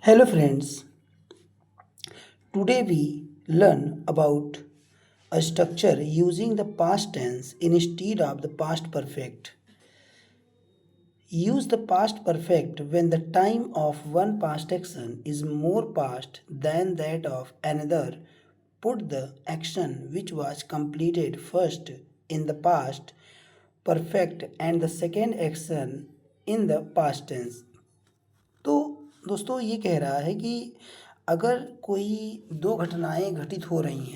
Hello friends, today we learn about a structure using the past tense instead of the past perfect. Use the past perfect when the time of one past action is more past than that of another. Put the action which was completed first in the past perfect and the second action in the past tense. तो दोस्तों ये कह रहा है कि अगर कोई दो घटनाएं घटित हो रही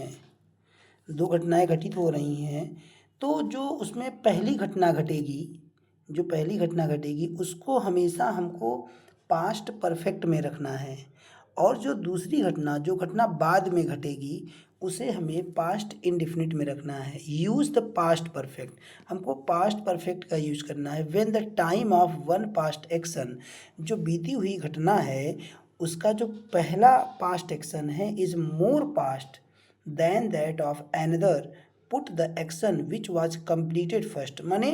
हैं तो जो उसमें पहली घटना घटेगी उसको हमेशा हमको पास्ट परफेक्ट में रखना है और जो घटना बाद में घटेगी उसे हमें पास्ट इंडिफिनिट में रखना है। यूज़ द पास्ट परफेक्ट, हमको पास्ट परफेक्ट का यूज़ करना है। When the time of one past action, जो बीती हुई घटना है उसका जो पहला पास्ट एक्शन है is more past than that of another. Put the action which was completed first, माने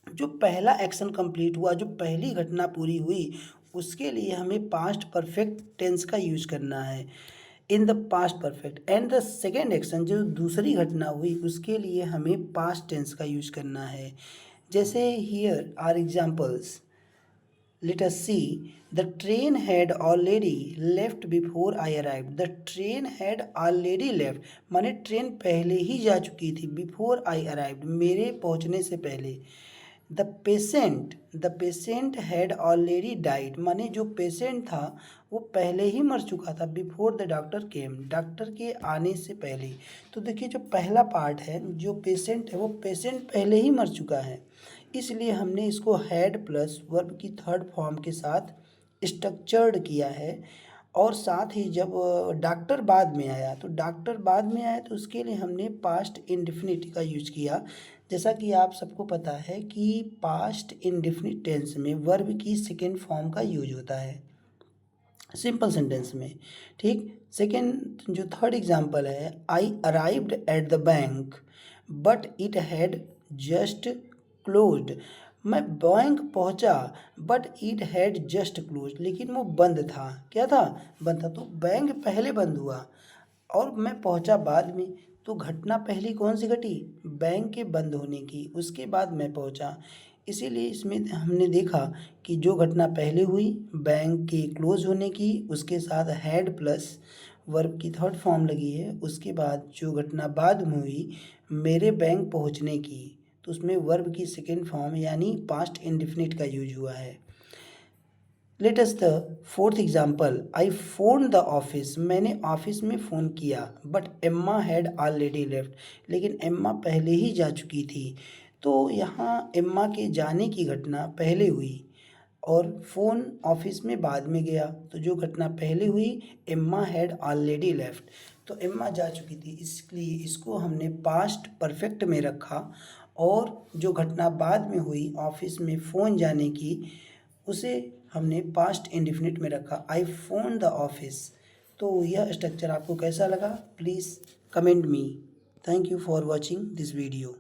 जो पहला एक्शन कंप्लीट हुआ, जो पहली घटना पूरी हुई, उसके लिए हमें पास्ट परफेक्ट टेंस का यूज करना है in the past perfect. And the second action, जो दूसरी घटना हुई, उसके लिए हमें पास्ट टेंस का यूज करना है। जैसे here are examples, let us see. The train had already left before I arrived. The train had already left, माने ट्रेन पहले ही जा चुकी थी। before I arrived, मेरे पहुंचने से पहले। The patient had already died, माने जो पेशेंट था वो पहले ही मर चुका था। Before the doctor came, doctor के आने से पहले। तो देखिए जो पहला पार्ट है, जो पेशेंट है वो पेशेंट पहले ही मर चुका है, इसलिए हमने इसको हैड प्लस वर्ब की थर्ड फॉर्म के साथ स्ट्रक्चर्ड किया है। और साथ ही जब डॉक्टर बाद में आया तो उसके लिए हमने पास्ट इंडेफिनिट का यूज किया। जैसा कि आप सबको पता है कि पास्ट इंडेफिनिट टेंस में वर्ब की सेकेंड फॉर्म का यूज होता है सिंपल सेंटेंस में। ठीक, सेकेंड जो थर्ड एग्जांपल है, आई arrived at the bank but it had just closed. मैं बैंक पहुंचा but it had just closed, लेकिन वो बंद था। क्या था? बंद था। तो बैंक पहले बंद हुआ और मैं पहुंचा बाद में, तो घटना पहली कौन सी घटी? बैंक के बंद होने की, उसके बाद मैं पहुंचा। इसीलिए इसमें हमने देखा कि जो घटना पहले हुई बैंक के क्लोज होने की, उसके साथ हैड प्लस वर्ब की थर्ड फॉर्म लगी है। उसके बाद जो घटना बाद में हुई मेरे बैंक पहुंचने की, तो उसमें वर्ब की सेकेंड फॉर्म यानी पास्ट इंडेफिनिट का यूज हुआ है। Let us the fourth example, I phone the office, मैंने ऑफिस में फ़ोन किया but Emma had already left, लेकिन एम्मा पहले ही जा चुकी थी। तो यहाँ एम्मा के जाने की घटना पहले हुई और फ़ोन ऑफिस में बाद में गया। तो जो घटना पहले हुई, एम्मा हैड ऑलरेडी लेफ्ट, तो एम्मा जा चुकी थी, इसलिए इसको हमने पास्ट परफेक्ट में रखा। और जो घटना बाद में हुई ऑफिस में फ़ोन जाने की, उसे हमने पास्ट इंडेफिनिट में रखा, आई फोन द ऑफिस। तो यह स्ट्रक्चर आपको कैसा लगा? Please comment me. Thank you for watching this video.